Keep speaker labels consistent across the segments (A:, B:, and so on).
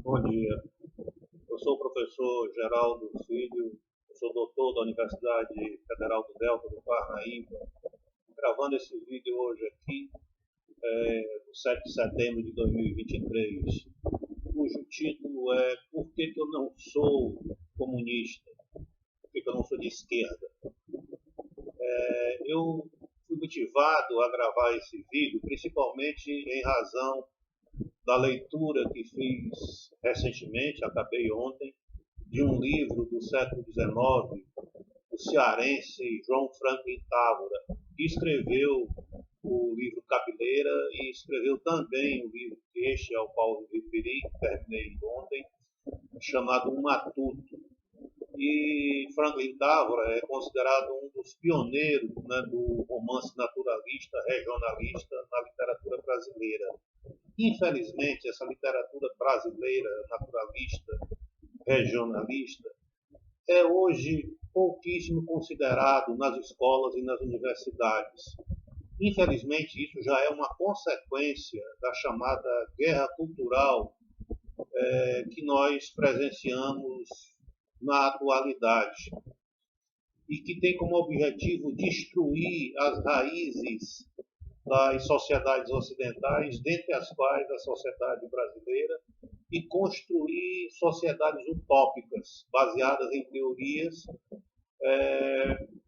A: Bom dia, eu sou o professor Geraldo Filho, eu sou doutor da Universidade Federal do Delta do Parnaíba, gravando esse vídeo hoje aqui, no 7 de setembro de 2023, cujo título é Por que eu não sou comunista? Por que eu não sou de esquerda? Eu fui motivado a gravar esse vídeo principalmente em razão da leitura que fiz recentemente, acabei ontem, de um livro do século XIX, o cearense João Franklin Távora, que escreveu o livro Cabeleira e escreveu também o livro este ao qual me referi, que terminei ontem, chamado Um Matuto. E Franklin Távora é considerado um dos pioneiros, né, do romance naturalista, regionalista na literatura brasileira. Infelizmente, essa literatura brasileira, naturalista, regionalista, é hoje pouquíssimo considerado nas escolas e nas universidades. Infelizmente, isso já é uma consequência da chamada guerra cultural que nós presenciamos na atualidade e que tem como objetivo destruir as raízes das sociedades ocidentais, dentre as quais a sociedade brasileira, e construir sociedades utópicas, baseadas em teorias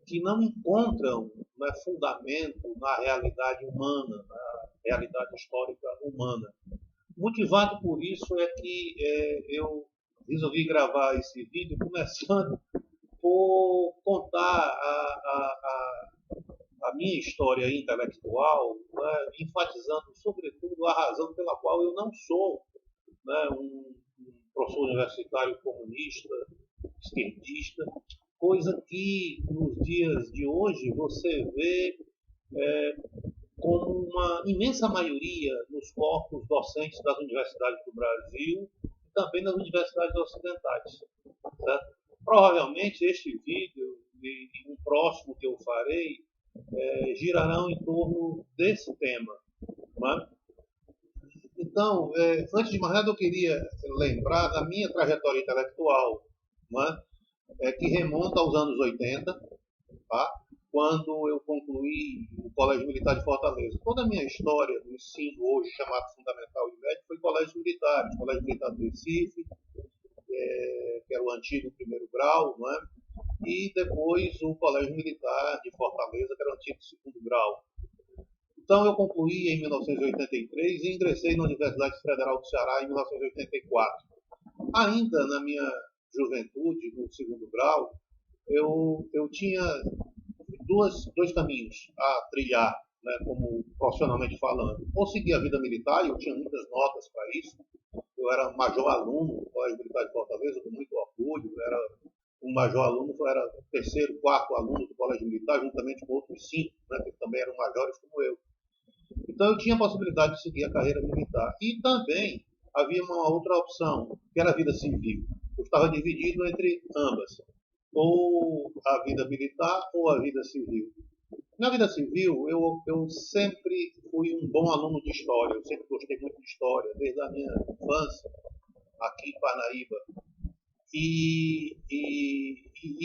A: que não encontram, né, fundamento na realidade humana, na realidade histórica humana. Motivado por isso é que eu resolvi gravar esse vídeo, começando por contar a minha história intelectual, né, enfatizando sobretudo a razão pela qual eu não sou, né, um professor universitário comunista, esquerdista, coisa que nos dias de hoje você vê como uma imensa maioria nos corpos docentes das universidades do Brasil e também nas universidades ocidentais. Certo? Provavelmente este vídeo e um próximo que eu farei girarão em torno desse tema. Né? Então, antes de mais nada, eu queria lembrar da minha trajetória intelectual, né? Que remonta aos anos 80, tá? Quando eu concluí o Colégio Militar de Fortaleza. Toda a minha história do ensino, hoje chamado Fundamental e Médio, foi Colégio Militar, Colégio Militar do Recife, que era o antigo primeiro grau, não é? E depois o Colégio Militar de Fortaleza, que era o antigo segundo grau. Então eu concluí em 1983 e ingressei na Universidade Federal do Ceará em 1984. Ainda na minha juventude, no segundo grau, eu tinha dois caminhos a trilhar, né, como profissionalmente falando. Ou seguir a vida militar, e eu tinha muitas notas para isso. Eu era major aluno do Colégio Militar de Fortaleza, com muito orgulho. Eu era um major aluno, eu era terceiro, quarto aluno do Colégio Militar, juntamente com outros 5, né, que também eram majores como eu. Então eu tinha a possibilidade de seguir a carreira militar. E também havia uma outra opção, que era a vida civil. Eu estava dividido entre ambas, ou a vida militar ou a vida civil. Na vida civil, eu sempre fui um bom aluno de história, eu sempre gostei muito de história, desde a minha infância, aqui em Parnaíba. E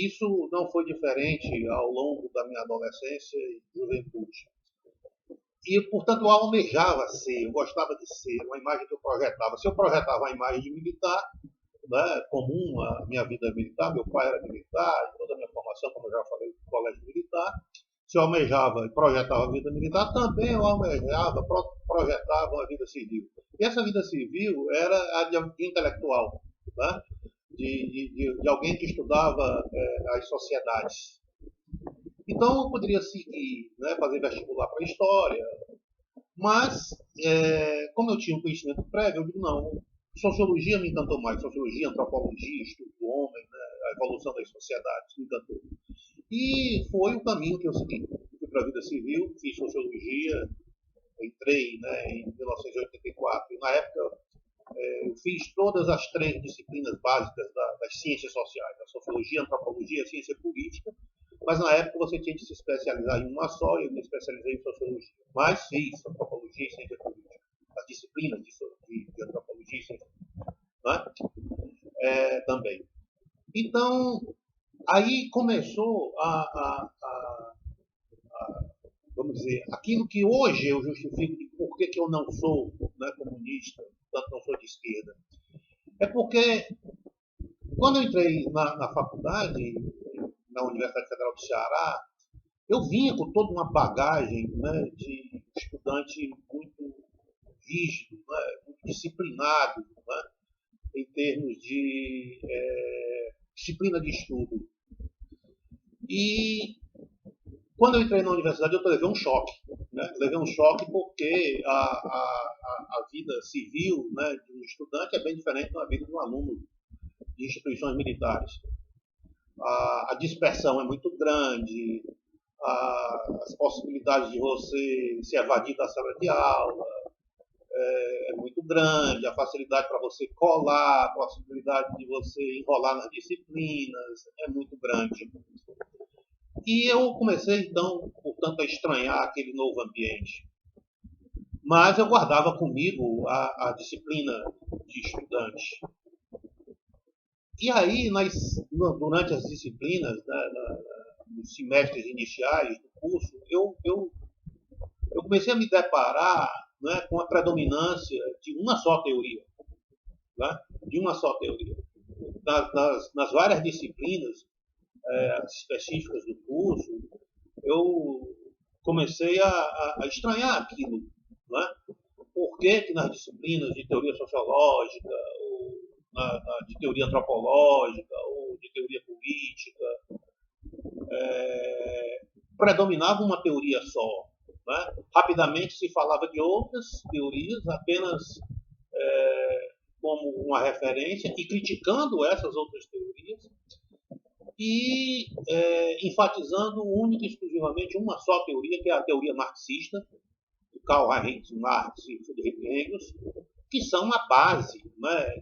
A: isso não foi diferente ao longo da minha adolescência e juventude. E, portanto, eu almejava ser, eu gostava de ser, uma imagem que eu projetava. Se eu projetava uma imagem de militar, né, comum à minha vida militar, meu pai era militar, toda a minha formação, como eu já falei, no colégio militar, se eu almejava e projetava a vida militar, também eu almejava, projetava uma vida civil. E essa vida civil era a de intelectual, né? de alguém que estudava as sociedades. Então eu poderia seguir, né, fazer vestibular para História, mas, como eu tinha um conhecimento prévio, eu digo, não, Sociologia me encantou mais. Sociologia, antropologia, estudo do homem, né, a evolução das sociedades, me encantou. E foi o caminho que eu segui. Fui para a vida civil, fiz Sociologia, entrei, né, em 1984, e na época eu fiz todas as 3 disciplinas básicas das ciências sociais, a Sociologia, a Antropologia e a Ciência Política, mas na época você tinha que se especializar em uma só, e eu me especializei em Sociologia. Mas fiz Antropologia e Ciência Política, as disciplinas de Antropologia e Ciência Política. Né? também. Então, aí começou vamos dizer, aquilo que hoje eu justifico de por que eu não sou, né, comunista, tanto não sou de esquerda. É porque quando eu entrei na faculdade, na Universidade Federal do Ceará, eu vinha com toda uma bagagem, né, de estudante muito rígido, né, muito disciplinado, né, em termos de disciplina de estudo. E quando eu entrei na universidade, eu levei um choque. Né? Levei um choque porque a vida civil, né, de um estudante é bem diferente da vida de um aluno de instituições militares. A dispersão é muito grande, as possibilidades de você se evadir da sala de aula é muito grande, a facilidade para você colar, a possibilidade de você enrolar nas disciplinas é muito grande. E eu comecei, então, portanto, a estranhar aquele novo ambiente. Mas eu guardava comigo a disciplina de estudante. E aí, durante as disciplinas, né, nos semestres iniciais do curso, eu comecei a me deparar, né, com a predominância de uma só teoria. Né, de uma só teoria. Nas várias disciplinas específicas do curso, eu comecei a estranhar aquilo. Né? Por que nas disciplinas de teoria sociológica, ou de teoria antropológica, ou de teoria política, predominava uma teoria só. Né? Rapidamente se falava de outras teorias, apenas como uma referência, e criticando essas outras teorias, e enfatizando única e exclusivamente uma só teoria, que é a teoria marxista, de Karl Heinz Marx e Friedrich Engels, que são a base, né,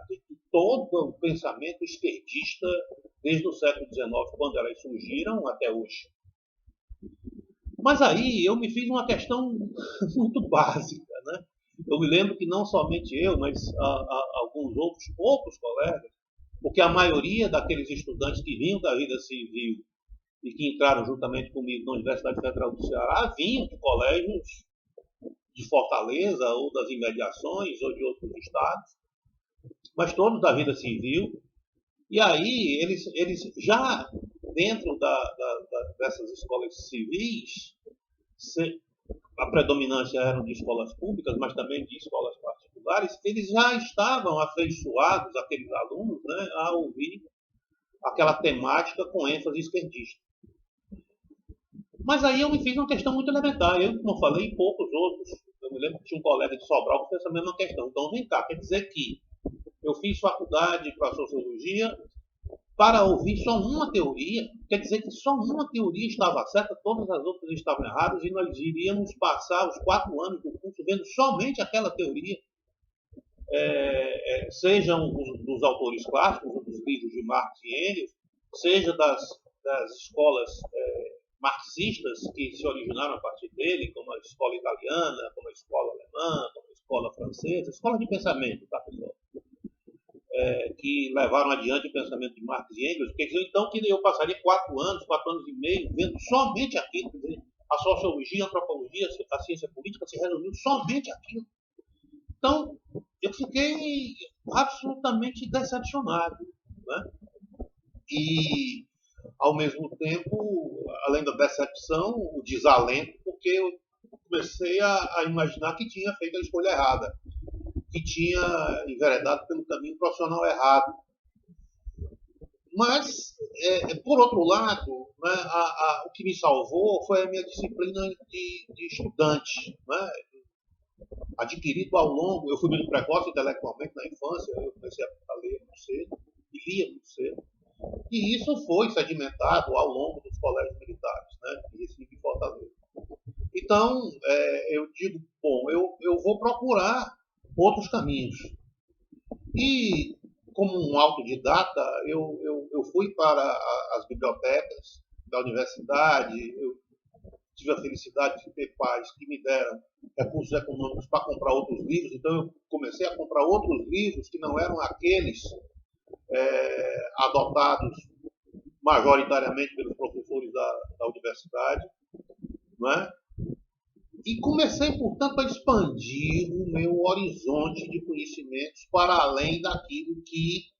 A: de todo o pensamento esquerdista desde o século XIX, quando elas surgiram, até hoje. Mas aí eu me fiz uma questão muito básica. Né? Eu me lembro que não somente eu, mas alguns outros poucos colegas, porque a maioria daqueles estudantes que vinham da vida civil e que entraram juntamente comigo na Universidade Federal do Ceará vinham de colégios de Fortaleza ou das imediações ou de outros estados, mas todos da vida civil. E aí eles já dentro dessas escolas civis, a predominância eram de escolas públicas, mas também de escolas particulares, eles já estavam afeiçoados, aqueles alunos, né, a ouvir aquela temática com ênfase esquerdista. Mas aí eu me fiz uma questão muito elementar. Eu, como falei, e poucos outros. Eu me lembro que tinha um colega de Sobral que fez essa mesma questão. Então, vem cá, quer dizer que eu fiz faculdade para sociologia para ouvir só uma teoria, quer dizer que só uma teoria estava certa, todas as outras estavam erradas, e nós iríamos passar os 4 anos do curso vendo somente aquela teoria, sejam dos autores clássicos, dos livros de Marx e Engels, seja das escolas marxistas que se originaram a partir dele, como a escola italiana, como a escola alemã, como a escola francesa, escola de pensamento, tá, pessoal? Que levaram adiante o pensamento de Marx e Engels, quer dizer, então, que eu passaria 4 anos e meio, vendo somente aquilo, quer dizer, a sociologia, a antropologia, a ciência política se resumiu somente aquilo. Então, eu fiquei absolutamente decepcionado. Né? E, ao mesmo tempo, além da decepção, o desalento, porque eu comecei a imaginar que tinha feito a escolha errada, que tinha enveredado pelo caminho profissional errado. Mas, por outro lado, né, o que me salvou foi a minha disciplina de estudante, né, adquirido ao longo. Eu fui muito precoce intelectualmente na infância, eu comecei a ler muito cedo, e lia muito cedo, e isso foi sedimentado ao longo dos colégios militares, né, de Recife e Fortaleza. Então, eu digo, bom, eu vou procurar outros caminhos. E, como um autodidata, eu fui para as bibliotecas da universidade, eu tive a felicidade de ter pais que me deram recursos econômicos para comprar outros livros, então eu comecei a comprar outros livros que não eram aqueles adotados majoritariamente pelos professores da universidade, não é? E comecei, portanto, a expandir o meu horizonte de conhecimentos para além daquilo que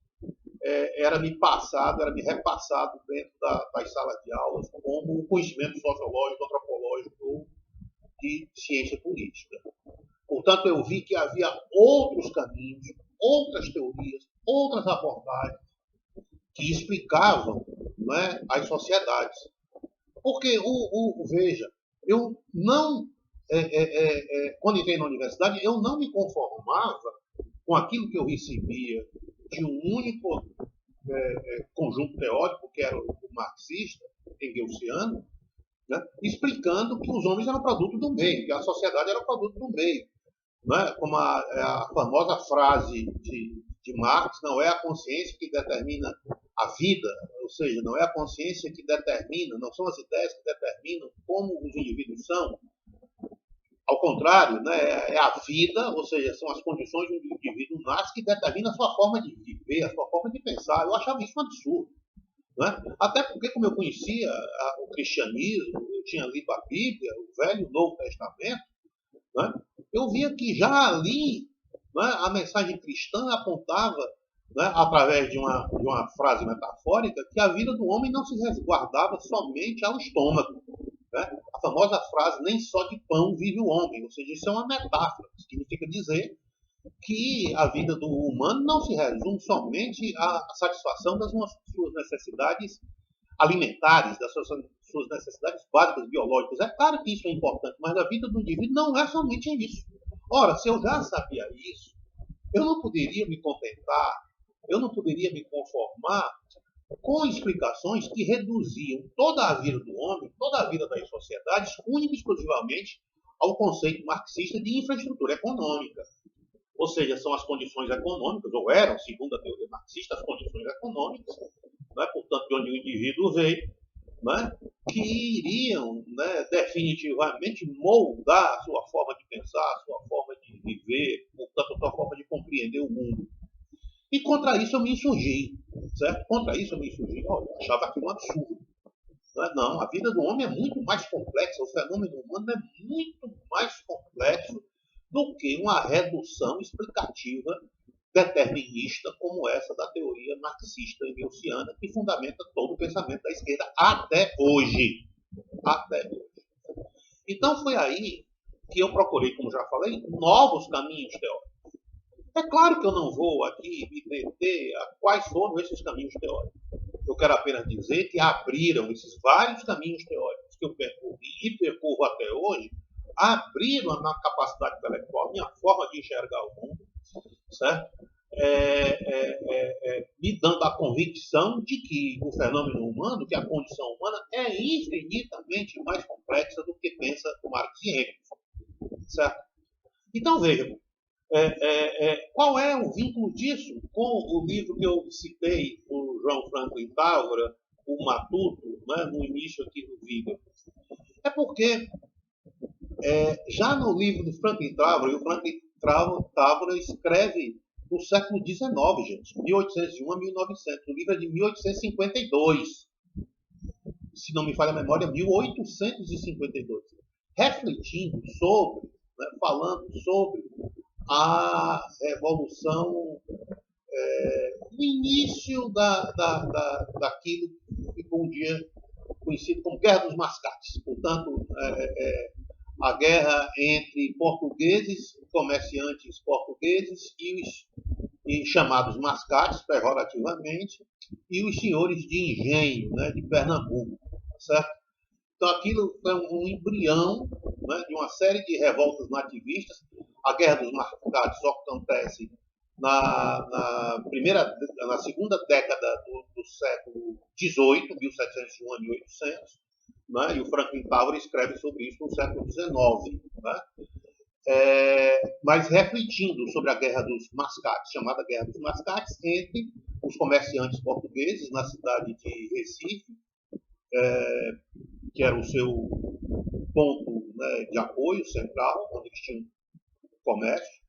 A: era me repassado dentro das salas de aulas como conhecimento sociológico, antropológico ou de ciência política. Portanto, eu vi que havia outros caminhos, outras teorias, outras abordagens que explicavam, não é, as sociedades. Porque, veja, eu não, quando entrei na universidade, eu não me conformava com aquilo que eu recebia de um único conjunto teórico, que era o marxista, engelsiano, né, explicando que os homens eram produto do meio, que a sociedade era produto do meio. Né? Como a famosa frase de Marx, não é a consciência que determina a vida, ou seja, não é a consciência que determina, não são as ideias que determinam como os indivíduos são. Ao contrário, né, é a vida, ou seja, são as condições onde o indivíduo nasce que determina a sua forma de viver, a sua forma de pensar. Eu achava isso um absurdo. Né? Até porque, como eu conhecia o cristianismo, eu tinha lido a Bíblia, o Velho e o Novo Testamento, né? Eu via que já ali, né, a mensagem cristã apontava, né, através de uma frase metafórica, que a vida do homem não se resguardava somente ao estômago. Né? A famosa frase, nem só de pão vive o homem, ou seja, isso é uma metáfora, significa dizer que a vida do humano não se resume somente à satisfação das suas necessidades alimentares, das suas necessidades básicas biológicas. É claro que isso é importante, mas a vida do indivíduo não é somente isso. Ora, se eu já sabia isso, eu não poderia me contentar, eu não poderia me conformar com explicações que reduziam toda a vida do homem, toda a vida das sociedades, única e exclusivamente ao conceito marxista de infraestrutura econômica. Ou seja, são as condições econômicas, ou eram, segundo a teoria marxista, as condições econômicas, né, portanto, de onde o indivíduo veio, né, que iriam, né, definitivamente moldar a sua forma de pensar, a sua forma de viver, portanto, a sua forma de compreender o mundo. E contra isso eu me insurgi, certo? Contra isso eu me insurgi. Olha, eu achava aquilo um absurdo. Não, a vida do homem é muito mais complexa, o fenômeno humano é muito mais complexo do que uma redução explicativa determinista como essa da teoria marxista engelsciana, que fundamenta todo o pensamento da esquerda até hoje. Até hoje. Então foi aí que eu procurei, como já falei, novos caminhos teóricos. É claro que eu não vou aqui me deter a quais foram esses caminhos teóricos. Eu quero apenas dizer que abriram esses vários caminhos teóricos que eu percorri e percorro até hoje, abriram a minha capacidade intelectual, a minha forma de enxergar o mundo, certo? Me dando a convicção de que o fenômeno humano, que a condição humana é infinitamente mais complexa do que pensa Marx e Engels, certo? Então, veja, qual é o vínculo disso com o livro que eu citei, o João Franklin Távora, o Matuto, né, no início aqui do vídeo? É porque já no livro do Franklin Távora, e o Franklin Távora escreve no século XIX, gente, 1801 a 1900. O livro é de 1852. Se não me falha a memória, 1852. Refletindo sobre, né, falando sobre a revolução, no início daquilo que ficou um dia conhecido como Guerra dos Mascates. Portanto, a guerra entre portugueses, comerciantes portugueses e chamados mascates, pejorativamente, e os senhores de engenho, né, de Pernambuco, certo? Então aquilo foi um embrião, né, de uma série de revoltas nativistas. A Guerra dos Mascates só acontece na segunda década do século XVIII, 1701 a 1800, né, e o Franklin Távora escreve sobre isso no século XIX. Né? Mas refletindo sobre a Guerra dos Mascates, chamada Guerra dos Mascates, entre os comerciantes portugueses na cidade de Recife, que era o seu ponto, né, de apoio central, onde eles tinham comércio,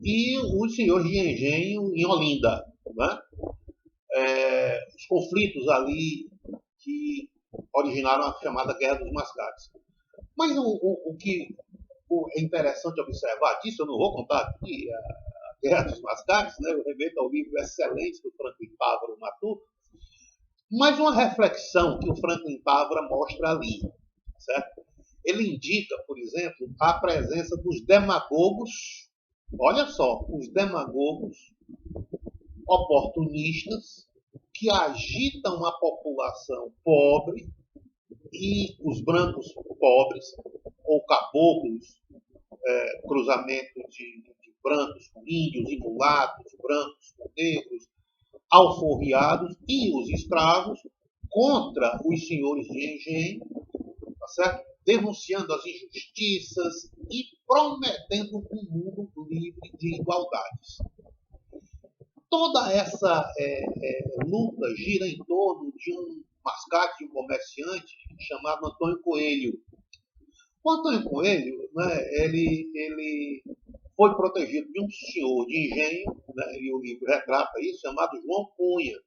A: e os senhores de engenho em Olinda. Né? os conflitos ali que originaram a chamada Guerra dos Mascates. Mas o que é interessante observar disso, eu não vou contar aqui a Guerra dos Mascates, né? Eu remeto ao livro excelente do Franklin Távora, o Matuto, mas uma reflexão que o Franklin Távora mostra ali, certo? Ele indica, por exemplo, a presença dos demagogos, olha só, os demagogos oportunistas que agitam a população pobre e os brancos pobres, ou caboclos, cruzamento de brancos com índios e mulatos, brancos com negros, alforriados, e os escravos contra os senhores de engenho, tá certo? Denunciando as injustiças e prometendo um mundo livre de igualdades. Toda essa luta gira em torno de um mascate, de um comerciante chamado Antônio Coelho. O Antônio Coelho, né, ele foi protegido de um senhor de engenho, né, e o livro retrata isso, chamado João Cunha.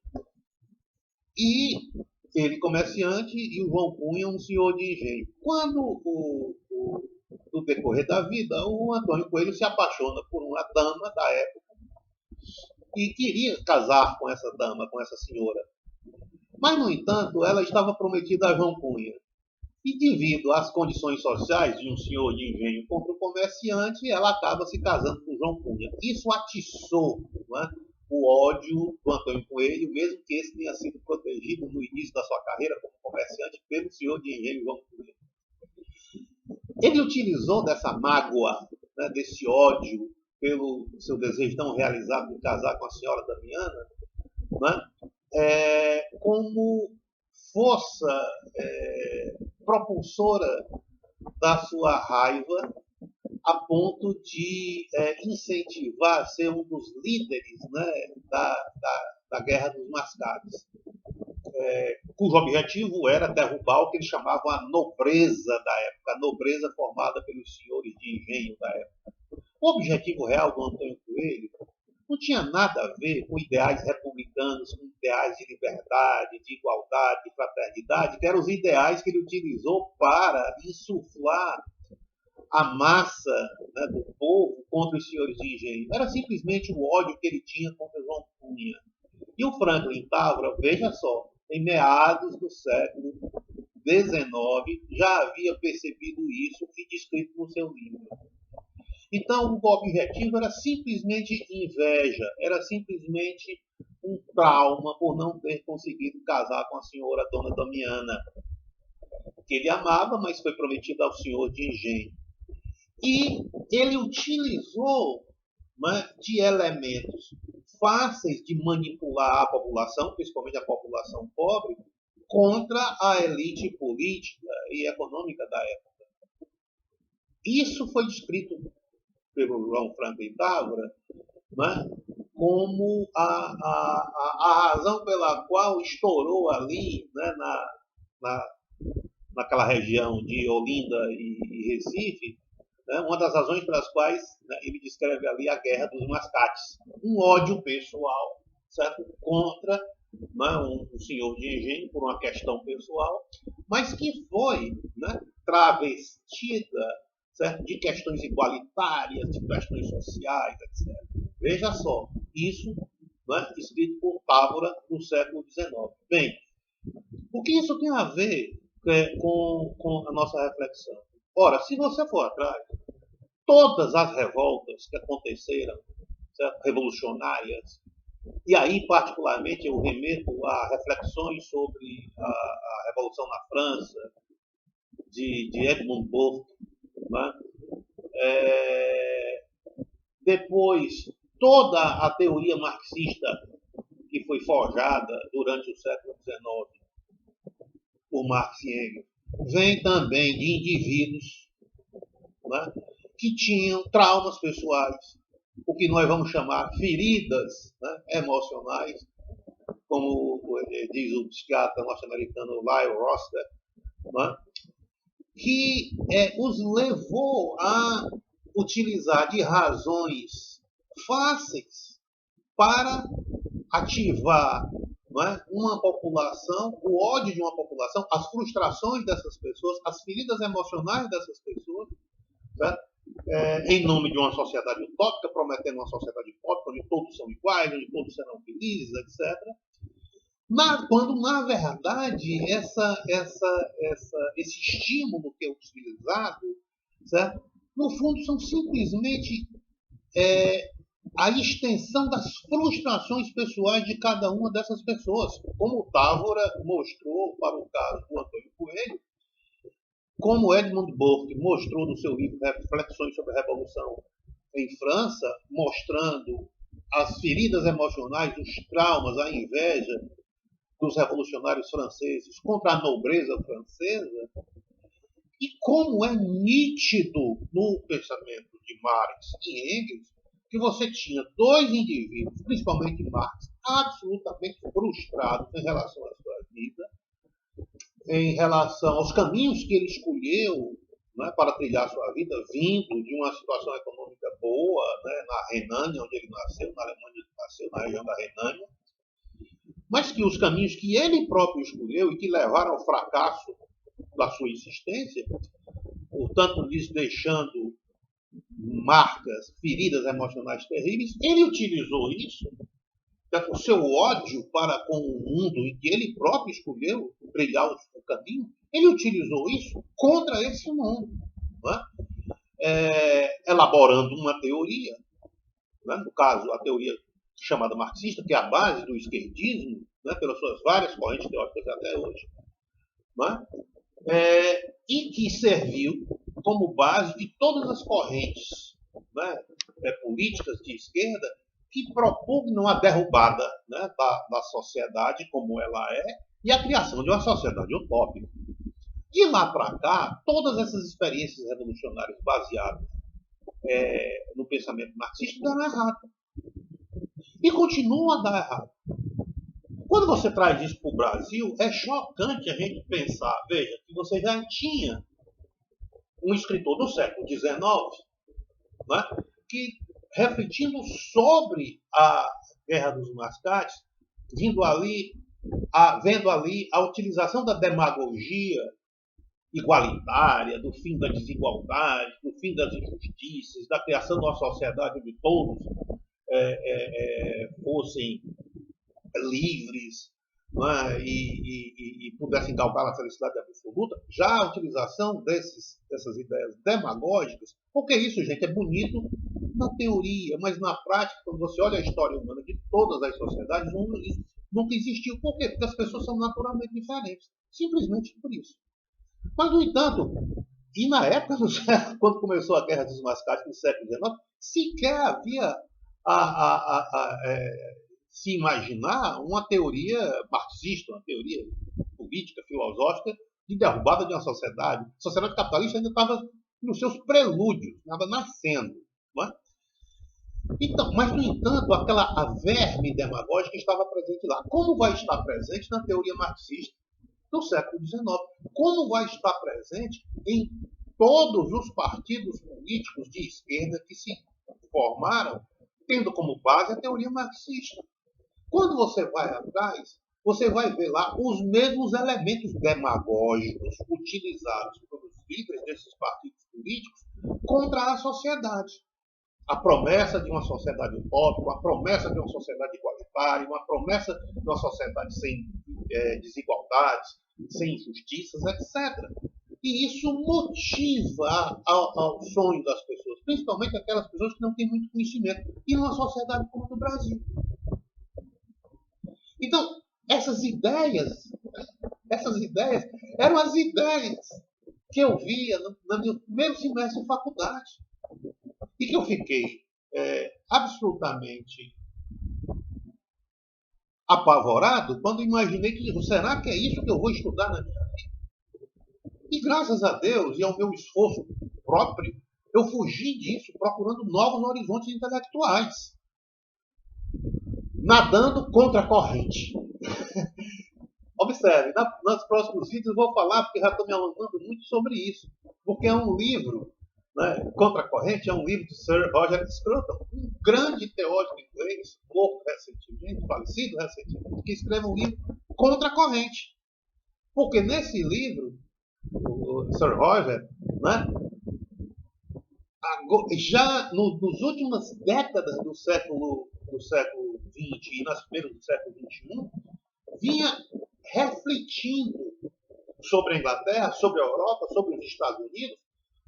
A: E ele comerciante e o João Cunha um senhor de engenho. Quando, no decorrer da vida, o Antônio Coelho se apaixona por uma dama da época e queria casar com essa dama, com essa senhora. Mas, no entanto, ela estava prometida a João Cunha. E, devido às condições sociais de um senhor de engenho contra o comerciante, ela acaba se casando com João Cunha. Isso atiçou, não é, o ódio do Antônio Coelho, mesmo que esse tenha sido protegido no início da sua carreira como comerciante pelo senhor de engenho João Cunha. Ele utilizou dessa mágoa, né, desse ódio, pelo seu desejo tão realizado de casar com a senhora Damiana, né, como força propulsora da sua raiva, a ponto de incentivar a ser um dos líderes, né, da Guerra dos Mascates, cujo objetivo era derrubar o que eles chamavam a nobreza da época, a nobreza formada pelos senhores de engenho da época. O objetivo real do Antônio Coelho não tinha nada a ver com ideais republicanos, com ideais de liberdade, de igualdade, de fraternidade, que eram os ideais que ele utilizou para insuflar a massa, né, do povo contra os senhores de engenho. Era simplesmente o ódio que ele tinha contra João Cunha. E o Franklin Távora, veja só, em meados do século XIX, já havia percebido isso e descrito no seu livro. Então, o objetivo era simplesmente inveja, era simplesmente um trauma por não ter conseguido casar com a senhora Dona Damiana, que ele amava, mas foi prometida ao senhor de engenho. E ele utilizou, né, de elementos fáceis de manipular a população, principalmente a população pobre, contra a elite política e econômica da época. Isso foi descrito pelo João Franklin Távora, né, como a razão pela qual estourou ali, né, naquela região de Olinda e Recife, né, uma das razões pelas quais, né, ele descreve ali a Guerra dos Mascates. Um ódio pessoal, certo, contra, né, um senhor de engenho por uma questão pessoal, mas que foi, né, travestida, certo, de questões igualitárias, de questões sociais, etc. Veja só, isso, né, escrito por Távora no século XIX. Bem, o que isso tem a ver com a nossa reflexão? Ora, se você for atrás, todas as revoltas que aconteceram, certo, revolucionárias, e aí particularmente eu remeto a reflexões sobre a Revolução na França, de Edmund Burke, né? Depois, toda a teoria marxista que foi forjada durante o século XIX por Marx e Engels, vem também de indivíduos, né, que tinham traumas pessoais, o que nós vamos chamar feridas, né, emocionais, como diz o psiquiatra norte-americano Lyle Roster, né, que os levou a utilizar de razões fáceis para ativar não é? Uma população, o ódio de uma população, as frustrações dessas pessoas, as feridas emocionais dessas pessoas, certo? Em nome de uma sociedade utópica, prometendo uma sociedade utópica, onde todos são iguais, onde todos serão felizes, etc. Mas, quando, na verdade, esse estímulo que é utilizado, certo? No fundo, são simplesmente a extensão das frustrações pessoais de cada uma dessas pessoas, como o Távora mostrou para o caso do Antônio Coelho, como Edmund Burke mostrou no seu livro Reflexões sobre a Revolução em França, mostrando as feridas emocionais, os traumas, a inveja dos revolucionários franceses contra a nobreza francesa, e como é nítido no pensamento de Marx e Engels que você tinha dois indivíduos, principalmente Marx, absolutamente frustrados em relação à sua vida, em relação aos caminhos que ele escolheu, né, para trilhar sua vida, vindo de uma situação econômica boa, né, na Renânia, onde ele nasceu, na Alemanha, onde ele nasceu, na região da Renânia, mas que os caminhos que ele próprio escolheu e que levaram ao fracasso da sua existência, portanto, lhes deixando marcas, feridas emocionais terríveis, ele utilizou isso, o seu ódio para com o mundo em que ele próprio escolheu brilhar o caminho, ele utilizou isso contra esse mundo, não é? Elaborando uma teoria, né? No caso, a teoria chamada marxista, que é a base do esquerdismo, né? Pelas suas várias correntes teóricas até hoje, não é? E que serviu como base de todas as correntes, né, políticas de esquerda que propugnam a derrubada, né, da sociedade como ela é e a criação de uma sociedade utópica. De lá para cá, todas essas experiências revolucionárias baseadas no pensamento marxista deram errado. E continuam a dar errado. Quando você traz isso para o Brasil, é chocante a gente pensar, veja, que você já tinha um escritor do século XIX, né, que, refletindo sobre a Guerra dos Mascates, vendo ali a utilização da demagogia igualitária, do fim da desigualdade, do fim das injustiças, da criação de uma sociedade onde todos fossem livres, né, e pudessem galgar a felicidade absoluta, já a utilização dessas ideias demagógicas, porque isso, gente, é bonito na teoria, mas na prática, quando você olha a história humana de todas as sociedades, nunca existiu. Por quê? Porque as pessoas são naturalmente diferentes. Simplesmente por isso. Mas, no entanto, e na época, quando começou a Guerra dos Mascates, no século XIX, sequer havia se imaginar uma teoria marxista, uma teoria política, filosófica, de derrubada de uma sociedade. A sociedade capitalista ainda estava nos seus prelúdios, estava nascendo. Não é? Então, mas, no entanto, a verme demagógica estava presente lá. Como vai estar presente na teoria marxista do século XIX? Como vai estar presente em todos os partidos políticos de esquerda que se formaram, tendo como base a teoria marxista? Quando você vai atrás, você vai ver lá os mesmos elementos demagógicos utilizados pelos líderes desses partidos políticos contra a sociedade. A promessa de uma sociedade utópica, a promessa de uma sociedade igualitária, uma promessa de uma sociedade sem desigualdades, sem injustiças, etc. E isso motiva ao sonho das pessoas, principalmente aquelas pessoas que não têm muito conhecimento, e numa sociedade como a do Brasil. Então, essas ideias eram as ideias que eu via no meu primeiro semestre de faculdade. E que eu fiquei absolutamente apavorado quando imaginei que será que é isso que eu vou estudar na minha vida? E graças a Deus e ao meu esforço próprio, eu fugi disso procurando novos horizontes intelectuais, nadando contra a corrente. Observe, nos próximos vídeos eu vou falar, porque já estou me alongando muito sobre isso, porque é um livro, né, Contra a Corrente, é um livro de Sir Roger Scruton, um grande teórico inglês, morto recentemente, falecido recentemente, que escreve um livro contra a corrente. Porque nesse livro, o Sir Roger, né, já nas últimas décadas do século XX e nas primeiras do século XXI, vinha refletindo sobre a Inglaterra, sobre a Europa, sobre os Estados Unidos,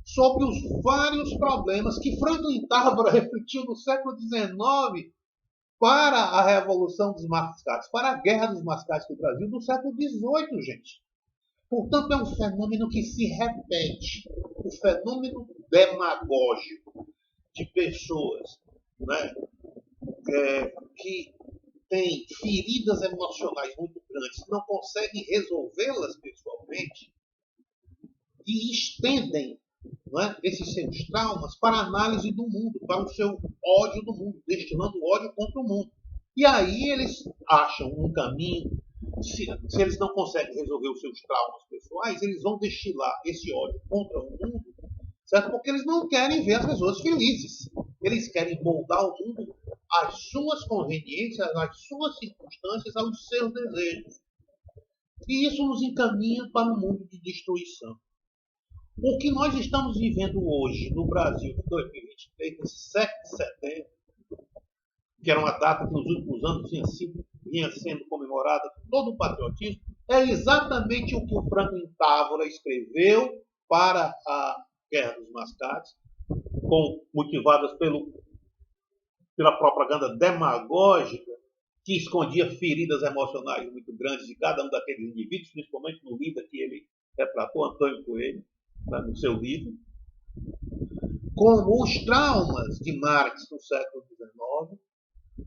A: sobre os vários problemas que Franklin Távora refletiu no século XIX para a Revolução dos Mascates, para a Guerra dos Mascates do Brasil do século XVIII, gente. Portanto, é um fenômeno que se repete. O fenômeno demagógico de pessoas, né, que têm feridas emocionais muito grandes, não conseguem resolvê-las pessoalmente e estendem, né, esses seus traumas para a análise do mundo, para o seu ódio do mundo, destilando ódio contra o mundo. E aí eles acham um caminho. Se eles não conseguem resolver os seus traumas pessoais, eles vão destilar esse ódio contra o mundo, certo? Porque eles não querem ver as pessoas felizes. Eles querem moldar o mundo às suas conveniências, às suas circunstâncias, aos seus desejos. E isso nos encaminha para um mundo de destruição. O que nós estamos vivendo hoje no Brasil, em 2023, nesse 7 de setembro, que era uma data que nos últimos anos vinha sendo comemorada com todo o patriotismo, é exatamente o que o Franklin Távora escreveu para a Guerra dos Mascates, motivadas pela propaganda demagógica que escondia feridas emocionais muito grandes de cada um daqueles indivíduos, principalmente no líder que ele retratou, Antônio Coelho, no seu livro, como os traumas de Marx no século XIX,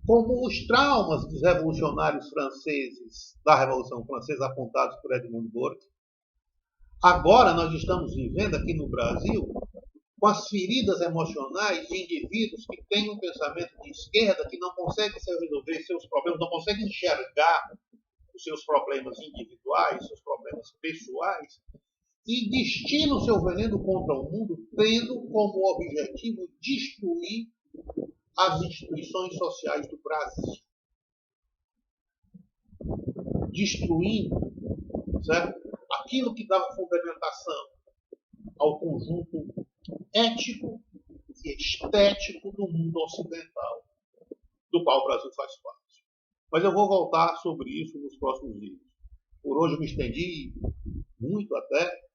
A: como os traumas dos revolucionários franceses, da Revolução Francesa, apontados por Edmund Burke. Agora nós estamos vivendo aqui no Brasil com as feridas emocionais de indivíduos que têm um pensamento de esquerda, que não conseguem resolver seus problemas, não conseguem enxergar os seus problemas individuais, seus problemas pessoais, e destinam o seu veneno contra o mundo, tendo como objetivo destruir as instituições sociais do Brasil. Destruindo, certo, aquilo que dava fundamentação ao conjunto ético e estético do mundo ocidental, do qual o Brasil faz parte. Mas eu vou voltar sobre isso nos próximos vídeos. Por hoje eu me estendi muito até.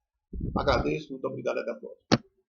A: Agradeço, muito obrigado, até a próxima.